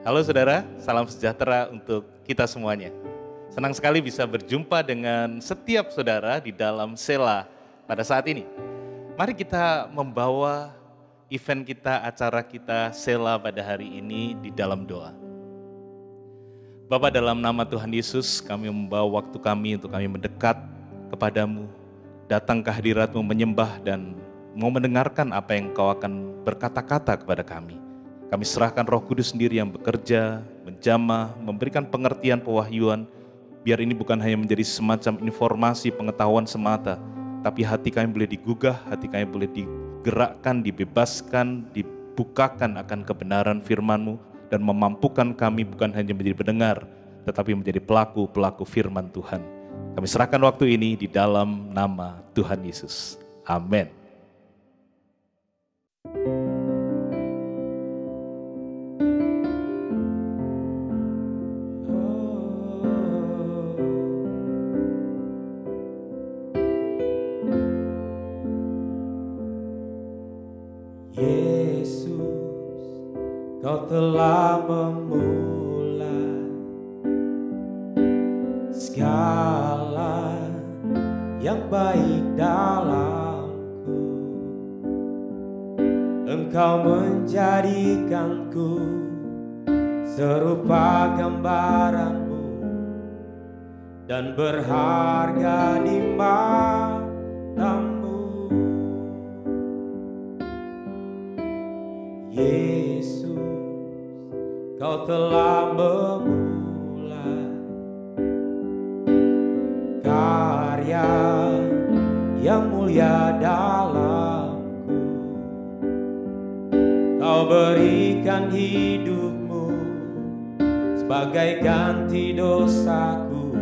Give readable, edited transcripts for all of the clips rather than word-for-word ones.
Halo saudara, salam sejahtera untuk kita semuanya. Senang sekali bisa berjumpa dengan setiap saudara di dalam Sela pada saat ini. Mari kita membawa event kita, acara kita Sela pada hari ini di dalam doa. Bapa, dalam nama Tuhan Yesus, kami membawa waktu kami untuk kami mendekat kepadamu, datang ke hadirat-Mu, menyembah dan mau mendengarkan apa yang Kau akan berkata-kata kepada kami. Kami serahkan Roh Kudus sendiri yang bekerja, menjamah, memberikan pengertian pewahyuan, biar ini bukan hanya menjadi semacam informasi pengetahuan semata, tapi hati kami boleh digugah, hati kami boleh digerakkan, dibebaskan, dibukakan akan kebenaran firman-Mu, dan memampukan kami bukan hanya menjadi pendengar, tetapi menjadi pelaku-pelaku firman Tuhan. Kami serahkan waktu ini di dalam nama Tuhan Yesus. Amin. Kau telah memulai segala yang baik dalamku. Engkau menjadikanku serupa gambaran-Mu dan berharga di mata-Mu. Yesus, Kau telah memulai karya yang mulia dalamku. Kau berikan hidup-Mu sebagai ganti dosaku,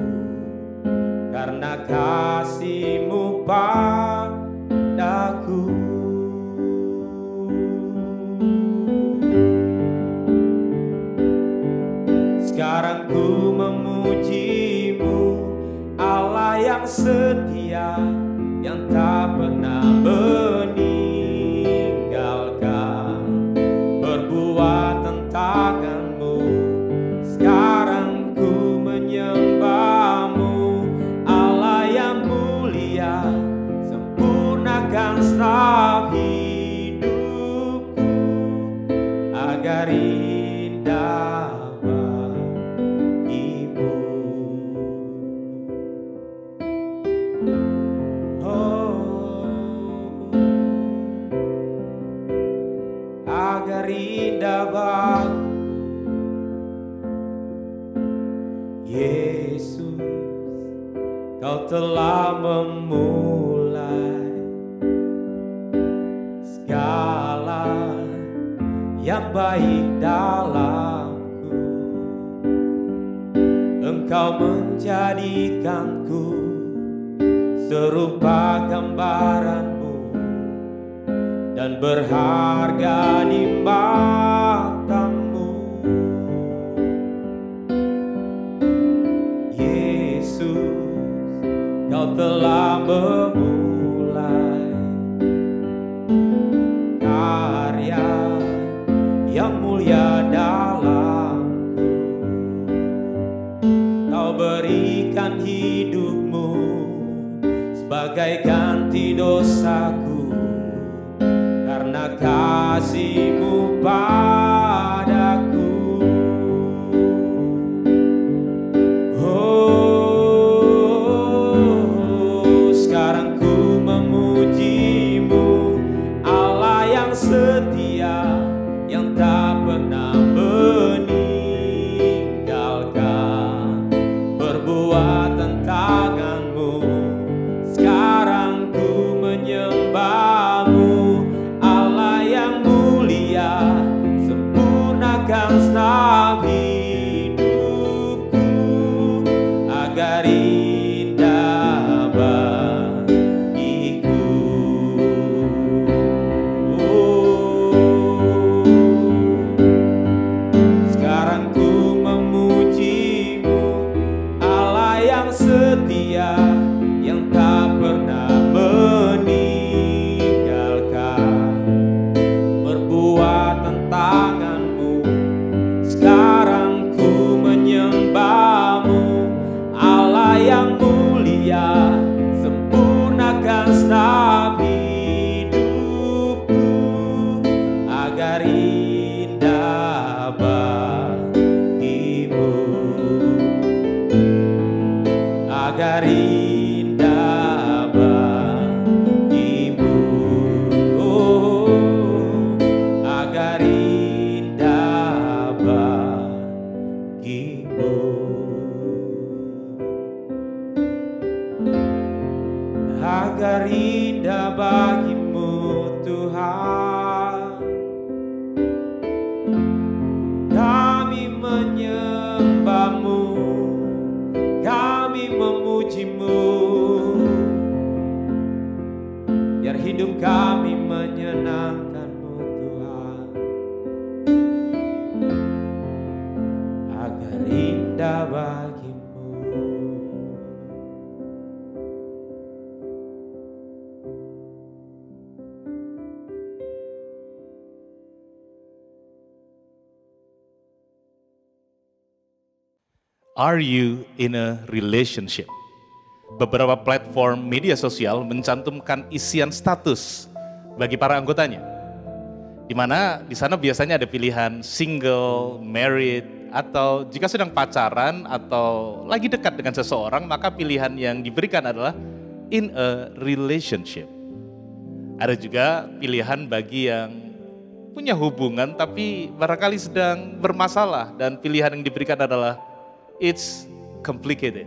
karena kasih-Mu padaku. Sekarang ku memuji-Mu, Allah yang setia, yang tak pernah meninggalkan perbuatan tangan-Mu. Sekarang ku menyembah-Mu, Allah yang mulia, sempurnakan setiap hidupku agar indah indah bagimu. Yesus, Kau telah memulai segala yang baik dalamku. Engkau menjadikanku serupa gambaran-Mu dan berharga di mata-Mu. Yesus, Kau telah memulai karya yang mulia dalamku. Kau berikan hidup-Mu sebagai ganti dosaku, karena kasih-Mu padaku. Oh, sekarang ku memuji-Mu, Allah yang setia, yang tak pernah meninggalkan perbuatan tangan-Mu. Sekarang ku menyembah-Mu, sempurnakan setiap hidupku agar indah bagiku. Sekarang ku memuji-Mu, Allah yang setia, yang tak pernah meninggalkan perbuatan tangan-Mu. Sekarang menyembah-Mu, kami memuji-Mu. Biar hidup kami menyenangkan-Mu Tuhan, agar indah bagi-Mu. Are you in a relationship? Beberapa platform media sosial mencantumkan isian status bagi para anggotanya, di mana di sana biasanya ada pilihan single, married, atau jika sedang pacaran atau lagi dekat dengan seseorang, maka pilihan yang diberikan adalah in a relationship. Ada juga pilihan bagi yang punya hubungan tapi barangkali sedang bermasalah, dan pilihan yang diberikan adalah it's complicated.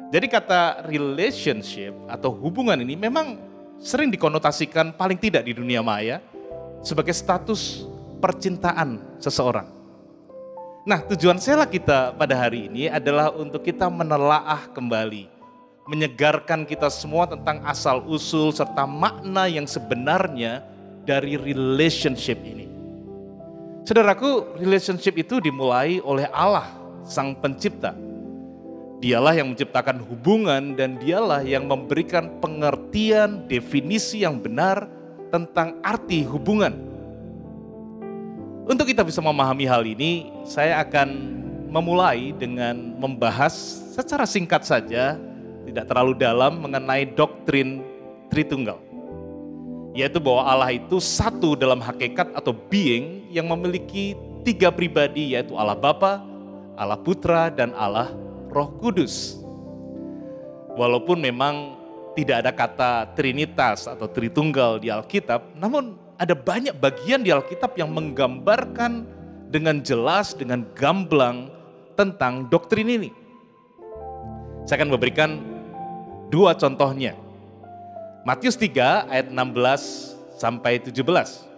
Jadi kata relationship atau hubungan ini memang sering dikonotasikan paling tidak di dunia maya sebagai status percintaan seseorang. Nah, tujuan sela kita pada hari ini adalah untuk kita menelaah kembali, menyegarkan kita semua tentang asal-usul serta makna yang sebenarnya dari relationship ini. Saudaraku, relationship itu dimulai oleh Allah, Sang Pencipta. Dialah yang menciptakan hubungan dan dialah yang memberikan pengertian, definisi yang benar tentang arti hubungan. Untuk kita bisa memahami hal ini, saya akan memulai dengan membahas secara singkat saja, tidak terlalu dalam, mengenai doktrin Tritunggal. Yaitu bahwa Allah itu satu dalam hakikat atau being yang memiliki tiga pribadi, yaitu Allah Bapa, Allah Putra, dan Allah Roh Kudus. Walaupun memang tidak ada kata Trinitas atau Tritunggal di Alkitab, namun ada banyak bagian di Alkitab yang menggambarkan dengan jelas, dengan gamblang tentang doktrin ini. Saya akan memberikan dua contohnya. Matius 3 ayat 16 sampai 17.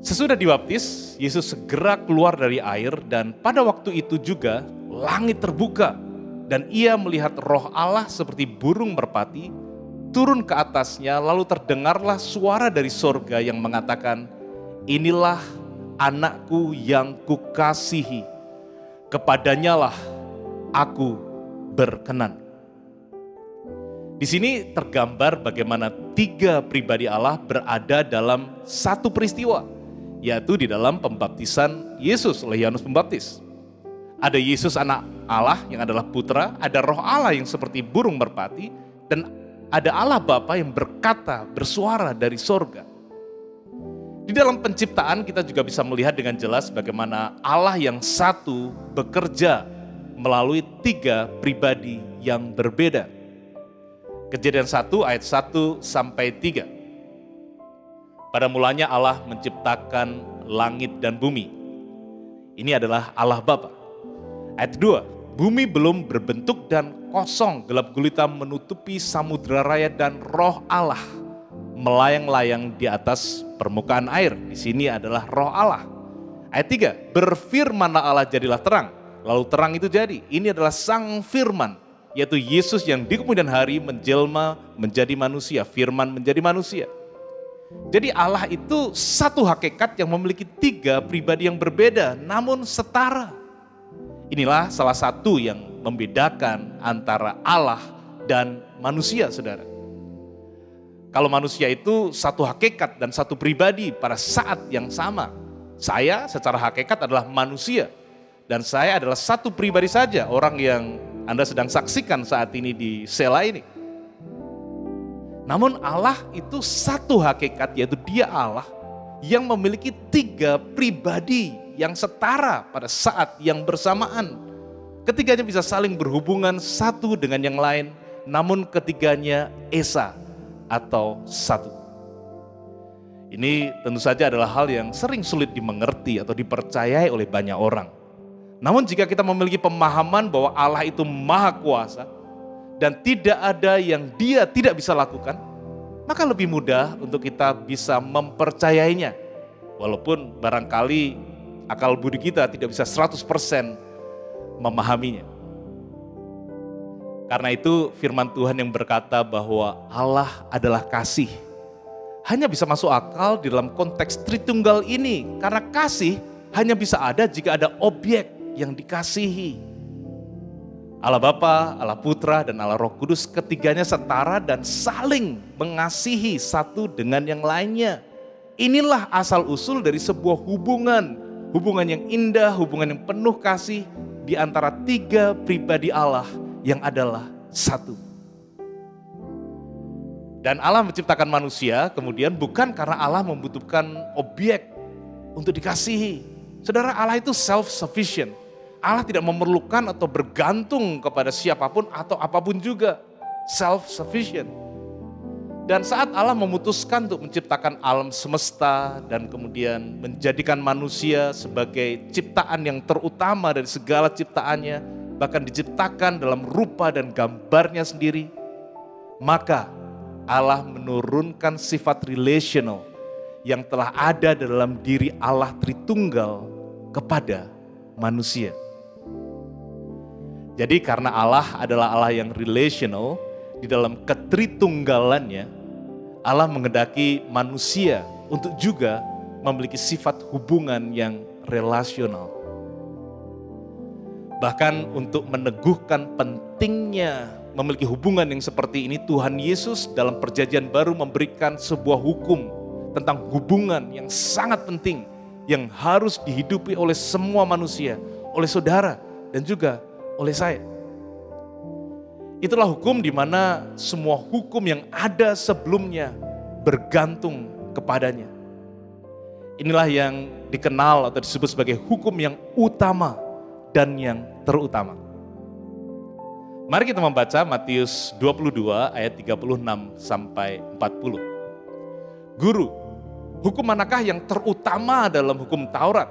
Sesudah dibaptis, Yesus segera keluar dari air, dan pada waktu itu juga langit terbuka dan ia melihat Roh Allah seperti burung merpati turun ke atasnya, lalu terdengarlah suara dari sorga yang mengatakan, "Inilah anakku yang kukasihi, kepadanyalah aku berkenan." Di sini tergambar bagaimana tiga pribadi Allah berada dalam satu peristiwa, yaitu di dalam pembaptisan Yesus oleh Yohanes Pembaptis. Ada Yesus anak Allah yang adalah putra, ada Roh Allah yang seperti burung merpati, dan ada Allah Bapa yang berkata, bersuara dari sorga. Di dalam penciptaan kita juga bisa melihat dengan jelas bagaimana Allah yang satu bekerja melalui tiga pribadi yang berbeda. Kejadian 1 ayat 1 sampai 3. Pada mulanya Allah menciptakan langit dan bumi. Ini adalah Allah Bapa. Ayat 2, bumi belum berbentuk dan kosong, gelap gulita menutupi samudera raya, dan Roh Allah melayang-layang di atas permukaan air. Di sini adalah Roh Allah. Ayat 3, berfirmanlah Allah, jadilah terang. Lalu terang itu jadi. Ini adalah Sang Firman, yaitu Yesus yang di kemudian hari menjelma menjadi manusia, firman menjadi manusia. Jadi Allah itu satu hakikat yang memiliki tiga pribadi yang berbeda namun setara. Inilah salah satu yang membedakan antara Allah dan manusia, saudara. Kalau manusia itu satu hakikat dan satu pribadi pada saat yang sama. Saya secara hakikat adalah manusia dan saya adalah satu pribadi saja, orang yang Anda sedang saksikan saat ini di sela ini. Namun Allah itu satu hakikat, yaitu Dia Allah yang memiliki tiga pribadi yang setara pada saat yang bersamaan. Ketiganya bisa saling berhubungan satu dengan yang lain, namun ketiganya esa atau satu. Ini tentu saja adalah hal yang sering sulit dimengerti atau dipercayai oleh banyak orang. Namun jika kita memiliki pemahaman bahwa Allah itu maha kuasa dan tidak ada yang Dia tidak bisa lakukan, maka lebih mudah untuk kita bisa mempercayainya. Walaupun barangkali akal budi kita tidak bisa 100% memahaminya. Karena itu firman Tuhan yang berkata bahwa Allah adalah kasih hanya bisa masuk akal di dalam konteks Tritunggal ini. Karena kasih hanya bisa ada jika ada objek yang dikasihi. Allah Bapa, Allah Putra, dan Allah Roh Kudus ketiganya setara dan saling mengasihi satu dengan yang lainnya. Inilah asal usul dari sebuah hubungan yang indah, hubungan yang penuh kasih di antara tiga pribadi Allah yang adalah satu. Dan Allah menciptakan manusia kemudian bukan karena Allah membutuhkan objek untuk dikasihi. Saudara, Allah itu self-sufficient. Allah tidak memerlukan atau bergantung kepada siapapun atau apapun juga. Self-sufficient. Dan saat Allah memutuskan untuk menciptakan alam semesta dan kemudian menjadikan manusia sebagai ciptaan yang terutama dari segala ciptaannya, bahkan diciptakan dalam rupa dan gambarnya sendiri, maka Allah menurunkan sifat relational yang telah ada dalam diri Allah Tritunggal kepada manusia. Jadi karena Allah adalah Allah yang relational, di dalam ketritunggalannya, Allah menghendaki manusia untuk juga memiliki sifat hubungan yang relasional. Bahkan untuk meneguhkan pentingnya memiliki hubungan yang seperti ini, Tuhan Yesus dalam Perjanjian Baru memberikan sebuah hukum tentang hubungan yang sangat penting, yang harus dihidupi oleh semua manusia, oleh saudara dan juga oleh saya. Itulah hukum di mana semua hukum yang ada sebelumnya bergantung kepadanya. Inilah yang dikenal atau disebut sebagai hukum yang utama dan yang terutama. Mari kita membaca Matius 22 ayat 36 sampai 40. Guru, hukum manakah yang terutama dalam hukum Taurat?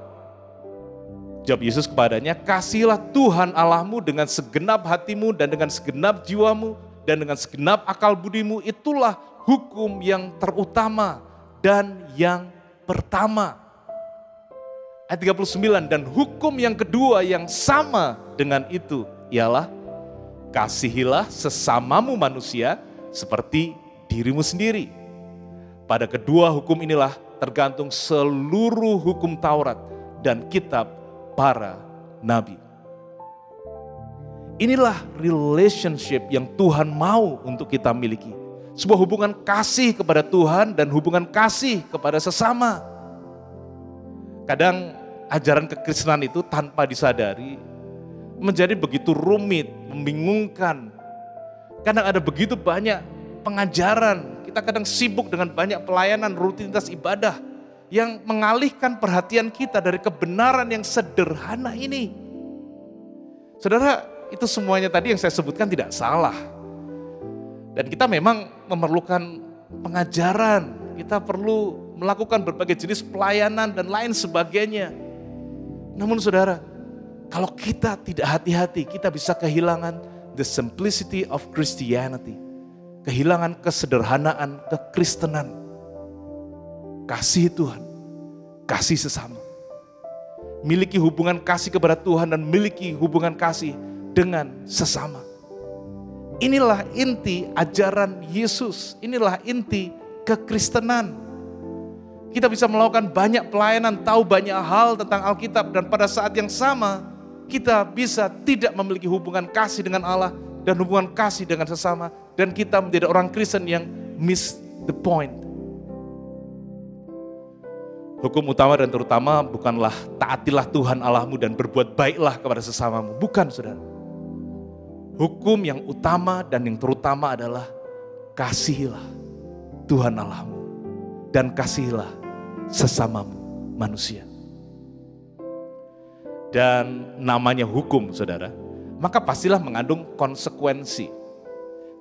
Jawab Yesus kepadanya, kasihilah Tuhan Allahmu dengan segenap hatimu dan dengan segenap jiwamu dan dengan segenap akal budimu. Itulah hukum yang terutama dan yang pertama. Ayat 39, dan hukum yang kedua yang sama dengan itu ialah kasihilah sesamamu manusia seperti dirimu sendiri. Pada kedua hukum inilah tergantung seluruh hukum Taurat dan kitab para nabi. Inilah relationship yang Tuhan mau untuk kita miliki. Sebuah hubungan kasih kepada Tuhan dan hubungan kasih kepada sesama. Kadang ajaran kekristenan itu tanpa disadari menjadi begitu rumit, membingungkan. Kadang ada begitu banyak pengajaran. Kita kadang sibuk dengan banyak pelayanan, rutinitas ibadah yang mengalihkan perhatian kita dari kebenaran yang sederhana ini. Saudara, itu semuanya tadi yang saya sebutkan tidak salah. Dan kita memang memerlukan pengajaran, kita perlu melakukan berbagai jenis pelayanan dan lain sebagainya. Namun saudara, kalau kita tidak hati-hati, kita bisa kehilangan the simplicity of Christianity. Kehilangan kesederhanaan kekristenan. Kasih Tuhan, kasih sesama. Miliki hubungan kasih kepada Tuhan dan miliki hubungan kasih dengan sesama. Inilah inti ajaran Yesus, inilah inti kekristenan. Kita bisa melakukan banyak pelayanan, tahu banyak hal tentang Alkitab, dan pada saat yang sama kita bisa tidak memiliki hubungan kasih dengan Allah dan hubungan kasih dengan sesama, dan kita menjadi orang Kristen yang miss the point. Hukum utama dan terutama bukanlah taatilah Tuhan Allahmu dan berbuat baiklah kepada sesamamu. Bukan, saudara. Hukum yang utama dan yang terutama adalah kasihilah Tuhan Allahmu dan kasihilah sesamamu manusia. Dan namanya hukum, saudara, maka pastilah mengandung konsekuensi.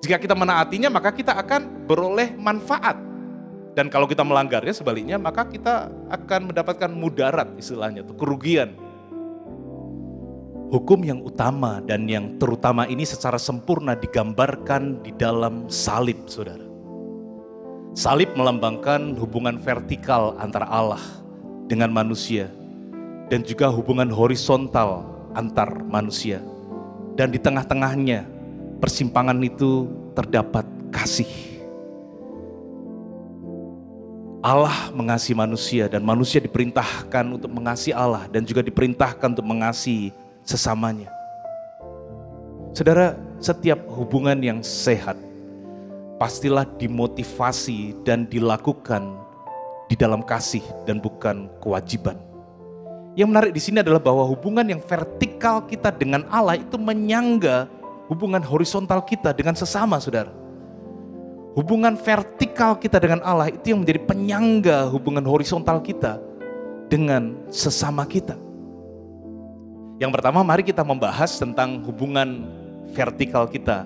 Jika kita menaatinya, maka kita akan beroleh manfaat. Dan kalau kita melanggarnya sebaliknya, maka kita akan mendapatkan mudarat, istilahnya, atau kerugian. Hukum yang utama dan yang terutama ini secara sempurna digambarkan di dalam salib, saudara. Salib melambangkan hubungan vertikal antara Allah dengan manusia, dan juga hubungan horizontal antar manusia. Dan di tengah-tengahnya persimpangan itu terdapat kasih. Allah mengasihi manusia dan manusia diperintahkan untuk mengasihi Allah dan juga diperintahkan untuk mengasihi sesamanya. Saudara, setiap hubungan yang sehat pastilah dimotivasi dan dilakukan di dalam kasih dan bukan kewajiban. Yang menarik di sini adalah bahwa hubungan yang vertikal kita dengan Allah itu menyangga hubungan horizontal kita dengan sesama, saudara. Hubungan vertikal kita dengan Allah itu yang menjadi penyangga hubungan horizontal kita dengan sesama kita. Yang pertama, mari kita membahas tentang hubungan vertikal kita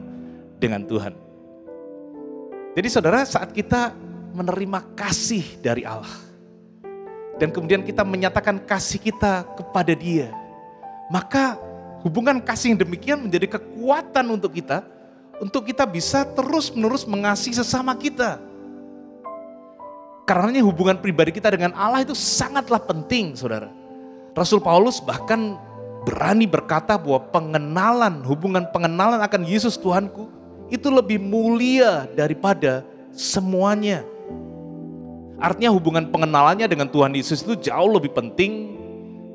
dengan Tuhan. Jadi saudara, saat kita menerima kasih dari Allah, dan kemudian kita menyatakan kasih kita kepada Dia, maka hubungan kasih yang demikian menjadi kekuatan untuk kita bisa terus-menerus mengasihi sesama kita. Karenanya hubungan pribadi kita dengan Allah itu sangatlah penting, saudara. Rasul Paulus bahkan berani berkata bahwa hubungan pengenalan akan Yesus Tuhanku itu lebih mulia daripada semuanya. Artinya hubungan pengenalannya dengan Tuhan Yesus itu jauh lebih penting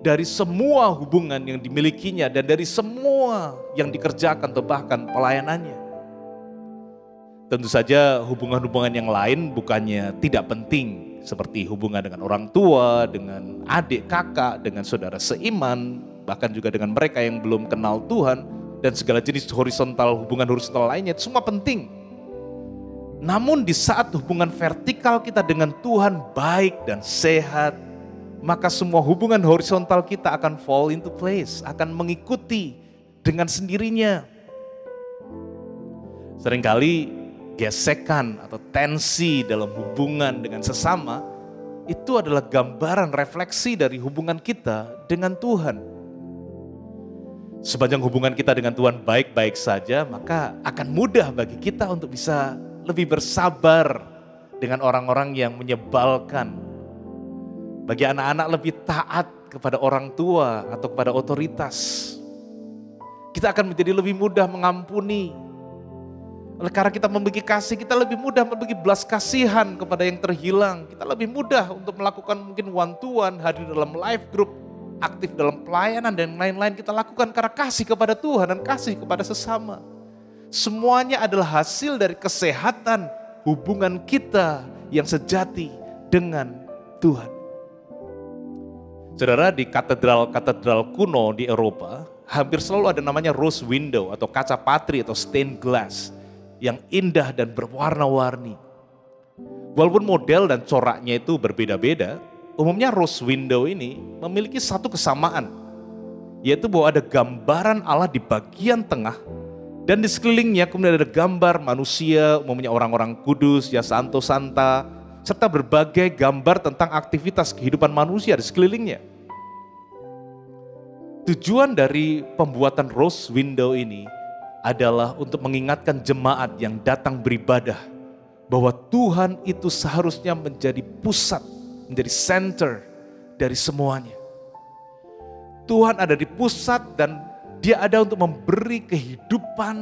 dari semua hubungan yang dimilikinya dan dari semua yang dikerjakan atau bahkan pelayanannya. Tentu saja hubungan-hubungan yang lain bukannya tidak penting, seperti hubungan dengan orang tua, dengan adik kakak, dengan saudara seiman, bahkan juga dengan mereka yang belum kenal Tuhan, dan segala jenis hubungan horizontal lainnya, itu semua penting. Namun di saat hubungan vertikal kita dengan Tuhan baik dan sehat, maka semua hubungan horizontal kita akan fall into place, akan mengikuti dengan sendirinya. Seringkali gesekan atau tensi dalam hubungan dengan sesama itu adalah gambaran refleksi dari hubungan kita dengan Tuhan. Sepanjang hubungan kita dengan Tuhan baik-baik saja, maka akan mudah bagi kita untuk bisa lebih bersabar dengan orang-orang yang menyebalkan. Bagi anak-anak lebih taat kepada orang tua atau kepada otoritas. Kita akan menjadi lebih mudah mengampuni. Oleh karena kita memiliki kasih, kita lebih mudah memiliki belas kasihan kepada yang terhilang. Kita lebih mudah untuk melakukan mungkin one-to-one, hadir dalam life group, aktif dalam pelayanan dan lain-lain. Kita lakukan karena kasih kepada Tuhan dan kasih kepada sesama. Semuanya adalah hasil dari kesehatan hubungan kita yang sejati dengan Tuhan. Saudara, di katedral-katedral kuno di Eropa, hampir selalu ada namanya rose window atau kaca patri atau stained glass yang indah dan berwarna-warni. Walaupun model dan coraknya itu berbeda-beda, umumnya rose window ini memiliki satu kesamaan, yaitu bahwa ada gambaran Allah di bagian tengah, dan di sekelilingnya kemudian ada gambar manusia, umumnya orang-orang kudus, ya santo santa, serta berbagai gambar tentang aktivitas kehidupan manusia di sekelilingnya. Tujuan dari pembuatan rose window ini adalah untuk mengingatkan jemaat yang datang beribadah bahwa Tuhan itu seharusnya menjadi pusat, menjadi center dari semuanya. Tuhan ada di pusat dan Dia ada untuk memberi kehidupan,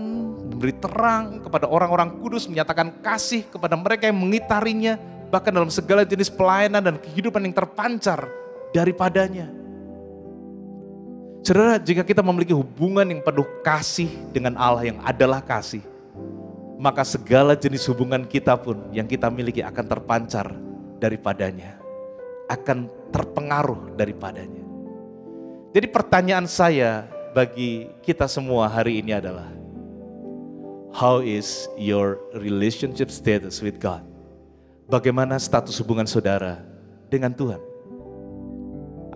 memberi terang kepada orang-orang kudus, menyatakan kasih kepada mereka yang mengitarinya, bahkan dalam segala jenis pelayanan dan kehidupan yang terpancar daripadanya. Saudara, jika kita memiliki hubungan yang penuh kasih dengan Allah yang adalah kasih, maka segala jenis hubungan kita pun yang kita miliki akan terpancar daripadanya, akan terpengaruh daripadanya. Jadi pertanyaan saya bagi kita semua hari ini adalah, how is your relationship status with God? Bagaimana status hubungan saudara dengan Tuhan?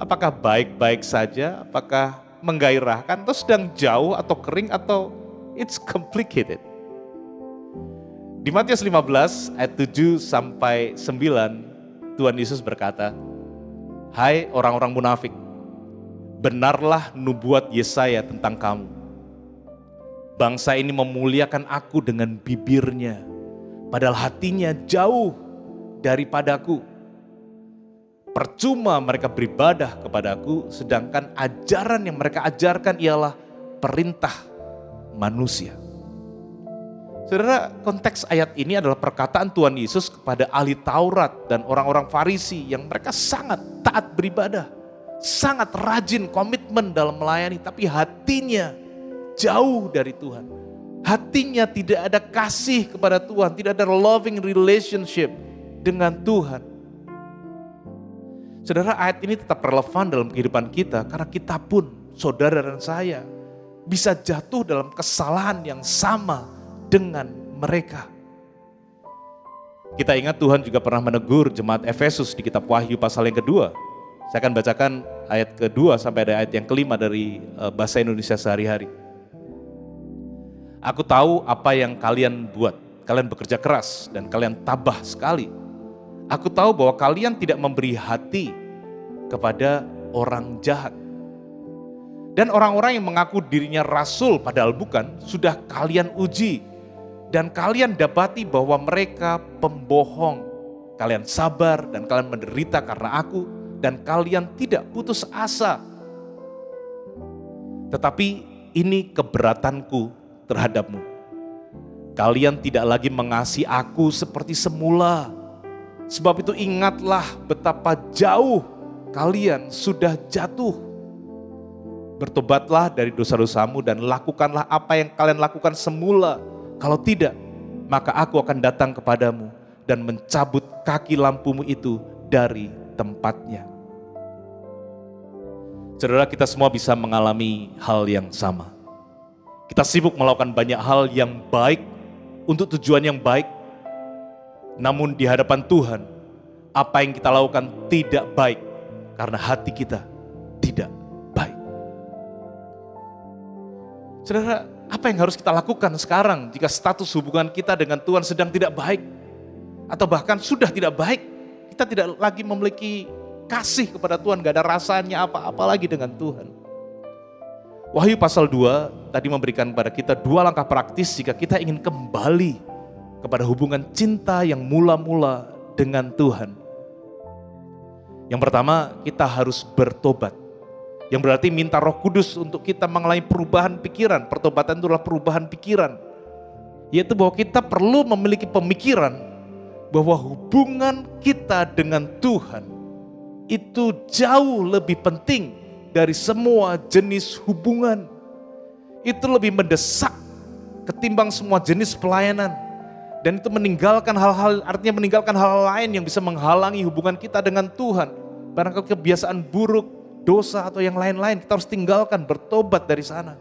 Apakah baik-baik saja? Apakah menggairahkan? Atau sedang jauh atau kering atau it's complicated? Di Matius 15 ayat 7 sampai 9, Tuhan Yesus berkata, "Hai orang-orang munafik, benarlah nubuat Yesaya tentang kamu. Bangsa ini memuliakan aku dengan bibirnya, padahal hatinya jauh daripadaku. Percuma mereka beribadah kepadaku, sedangkan ajaran yang mereka ajarkan ialah perintah manusia. Saudara, konteks ayat ini adalah perkataan Tuhan Yesus kepada ahli Taurat dan orang-orang Farisi yang mereka sangat taat beribadah, sangat rajin, komitmen dalam melayani, tapi hatinya jauh dari Tuhan. Hatinya tidak ada kasih kepada Tuhan, tidak ada loving relationship dengan Tuhan. Saudara, ayat ini tetap relevan dalam kehidupan kita karena kita pun, saudara dan saya, bisa jatuh dalam kesalahan yang sama dengan mereka. Kita ingat Tuhan juga pernah menegur jemaat Efesus di kitab Wahyu pasal yang kedua. Saya akan bacakan ayat kedua sampai ada ayat yang kelima dari bahasa Indonesia sehari-hari. Aku tahu apa yang kalian buat. Kalian bekerja keras dan kalian tabah sekali. Aku tahu bahwa kalian tidak memberi hati kepada orang jahat. Dan orang-orang yang mengaku dirinya rasul padahal bukan, sudah kalian uji. Dan kalian dapati bahwa mereka pembohong. Kalian sabar dan kalian menderita karena aku. Dan kalian tidak putus asa. Tetapi ini keberatanku terhadapmu. Kalian tidak lagi mengasihi aku seperti semula. Sebab itu ingatlah betapa jauh kalian sudah jatuh. Bertobatlah dari dosa-dosamu dan lakukanlah apa yang kalian lakukan semula. Kalau tidak, maka aku akan datang kepadamu dan mencabut kaki lampumu itu dari tempatnya. Saudara, kita semua bisa mengalami hal yang sama. Kita sibuk melakukan banyak hal yang baik untuk tujuan yang baik. Namun di hadapan Tuhan, apa yang kita lakukan tidak baik karena hati kita tidak baik. Saudara, apa yang harus kita lakukan sekarang jika status hubungan kita dengan Tuhan sedang tidak baik? Atau bahkan sudah tidak baik, kita tidak lagi memiliki kasih kepada Tuhan, gak ada rasanya apa-apa lagi dengan Tuhan. Wahyu pasal 2 tadi memberikan kepada kita 2 langkah praktis jika kita ingin kembali kepada hubungan cinta yang mula-mula dengan Tuhan. Yang pertama, kita harus bertobat. Yang berarti minta Roh Kudus untuk kita mengalami perubahan pikiran. Pertobatan itu adalah perubahan pikiran. Yaitu bahwa kita perlu memiliki pemikiran bahwa hubungan kita dengan Tuhan itu jauh lebih penting dari semua jenis hubungan. Itu lebih mendesak ketimbang semua jenis pelayanan. Dan itu meninggalkan hal-hal, artinya meninggalkan hal lain yang bisa menghalangi hubungan kita dengan Tuhan. Barangkali kebiasaan buruk, dosa atau yang lain-lain, kita harus tinggalkan, bertobat dari sana.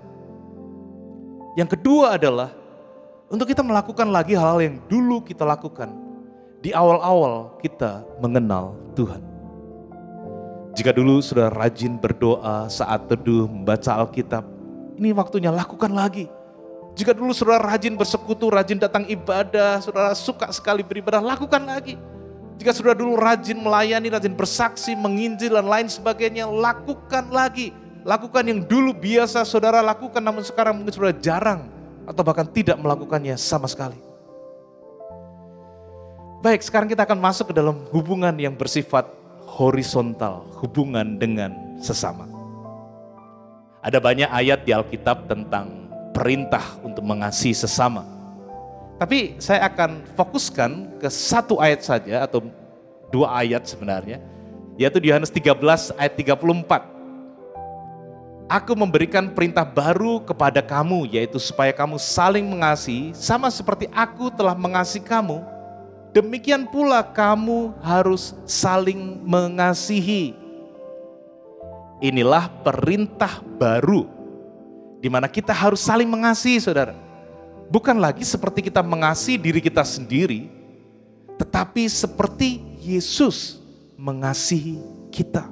Yang kedua adalah untuk kita melakukan lagi hal-hal yang dulu kita lakukan di awal-awal kita mengenal Tuhan. Jika dulu sudah rajin berdoa saat teduh, membaca Alkitab, ini waktunya lakukan lagi. Jika dulu saudara rajin bersekutu, rajin datang ibadah, saudara suka sekali beribadah, lakukan lagi. Jika saudara dulu rajin melayani, rajin bersaksi, menginjil dan lain sebagainya, lakukan lagi. Lakukan yang dulu biasa saudara lakukan, namun sekarang mungkin saudara jarang atau bahkan tidak melakukannya sama sekali. Baik, sekarang kita akan masuk ke dalam hubungan yang bersifat horizontal, hubungan dengan sesama. Ada banyak ayat di Alkitab tentang perintah untuk mengasihi sesama. Tapi saya akan fokuskan ke satu ayat saja atau 2 ayat sebenarnya, yaitu di Yohanes 13 ayat 34. Aku memberikan perintah baru kepada kamu, yaitu supaya kamu saling mengasihi, sama seperti aku telah mengasihi kamu, demikian pula kamu harus saling mengasihi. Inilah perintah baru, di mana kita harus saling mengasihi, saudara. Bukan lagi seperti kita mengasihi diri kita sendiri, tetapi seperti Yesus mengasihi kita.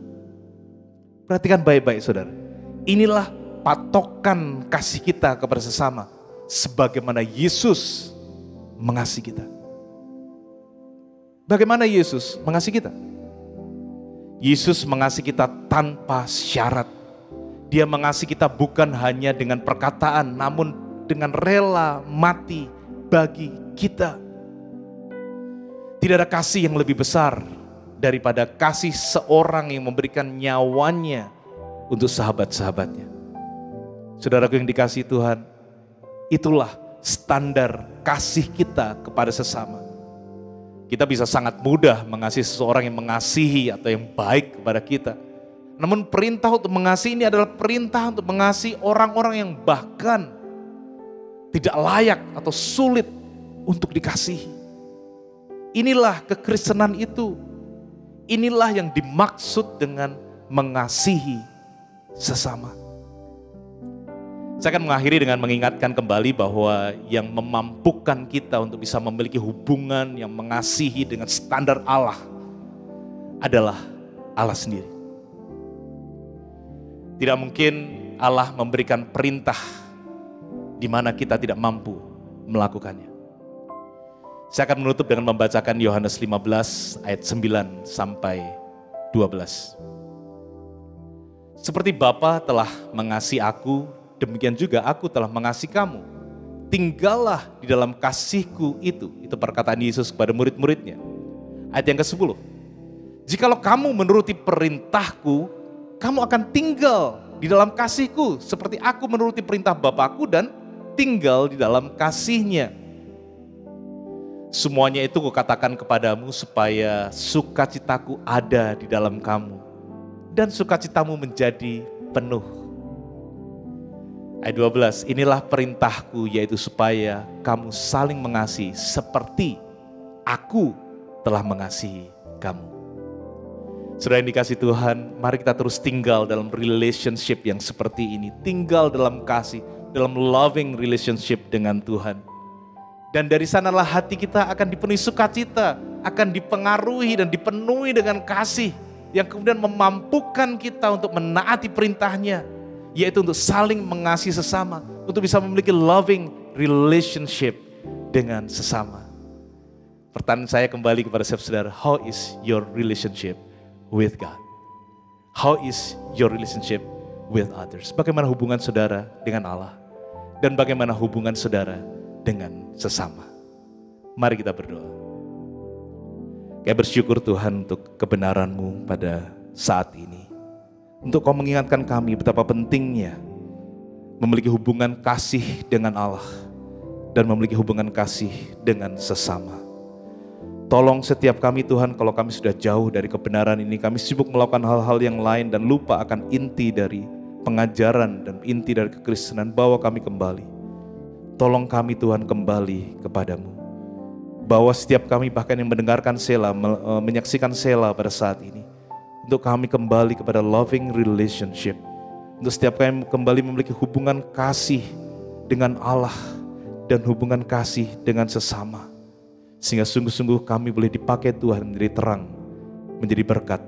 Perhatikan baik-baik, saudara. Inilah patokan kasih kita kepada sesama, sebagaimana Yesus mengasihi kita. Bagaimana Yesus mengasihi kita? Yesus mengasihi kita tanpa syarat. Dia mengasihi kita bukan hanya dengan perkataan, namun dengan rela mati bagi kita. Tidak ada kasih yang lebih besar daripada kasih seorang yang memberikan nyawanya untuk sahabat-sahabatnya. Saudaraku yang dikasihi Tuhan, itulah standar kasih kita kepada sesama. Kita bisa sangat mudah mengasihi seseorang yang mengasihi atau yang baik kepada kita. Namun perintah untuk mengasihi ini adalah perintah untuk mengasihi orang-orang yang bahkan tidak layak atau sulit untuk dikasihi. Inilah kekristenan itu. Inilah yang dimaksud dengan mengasihi sesama. Saya akan mengakhiri dengan mengingatkan kembali bahwa yang memampukan kita untuk bisa memiliki hubungan yang mengasihi dengan standar Allah adalah Allah sendiri. Tidak mungkin Allah memberikan perintah di mana kita tidak mampu melakukannya. Saya akan menutup dengan membacakan Yohanes 15 ayat 9 sampai 12. Seperti Bapa telah mengasihi aku, demikian juga aku telah mengasihi kamu. Tinggallah di dalam kasihku itu. Itu perkataan Yesus kepada murid-muridnya. Ayat yang ke-10. Jikalau kamu menuruti perintahku, kamu akan tinggal di dalam kasihku. Seperti aku menuruti perintah Bapakku dan tinggal di dalam kasihnya. Semuanya itu kukatakan kepadamu supaya sukacitaku ada di dalam kamu. Dan sukacitamu menjadi penuh. Ayat 12, inilah perintahku yaitu supaya kamu saling mengasihi seperti aku telah mengasihi kamu. Saudara yang dikasihi Tuhan, mari kita terus tinggal dalam relationship yang seperti ini. Tinggal dalam kasih, dalam loving relationship dengan Tuhan. Dan dari sanalah hati kita akan dipenuhi sukacita, akan dipengaruhi dan dipenuhi dengan kasih yang kemudian memampukan kita untuk menaati perintahnya, yaitu untuk saling mengasihi sesama, untuk bisa memiliki loving relationship dengan sesama. Pertanyaan saya kembali kepada saudara, how is your relationship with God? How is your relationship with others? Bagaimana hubungan saudara dengan Allah? Dan bagaimana hubungan saudara dengan sesama? Mari kita berdoa. Kami bersyukur Tuhan untuk kebenaran-Mu pada saat ini. Untuk Kau mengingatkan kami betapa pentingnya memiliki hubungan kasih dengan Allah dan memiliki hubungan kasih dengan sesama. Tolong setiap kami Tuhan, kalau kami sudah jauh dari kebenaran ini, kami sibuk melakukan hal-hal yang lain dan lupa akan inti dari pengajaran dan inti dari kekristenan, bawa kami kembali. Tolong kami Tuhan kembali kepadamu. Bahwa setiap kami bahkan yang mendengarkan Sela, menyaksikan Sela pada saat ini, untuk kami kembali kepada loving relationship. Untuk setiap kami kembali memiliki hubungan kasih dengan Allah dan hubungan kasih dengan sesama. Sehingga sungguh-sungguh kami boleh dipakai Tuhan menjadi terang, menjadi berkat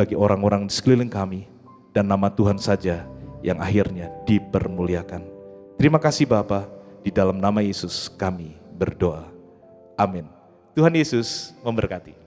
bagi orang-orang di sekeliling kami. Dan nama Tuhan saja yang akhirnya dipermuliakan. Terima kasih Bapa, di dalam nama Yesus kami berdoa. Amin. Tuhan Yesus memberkati.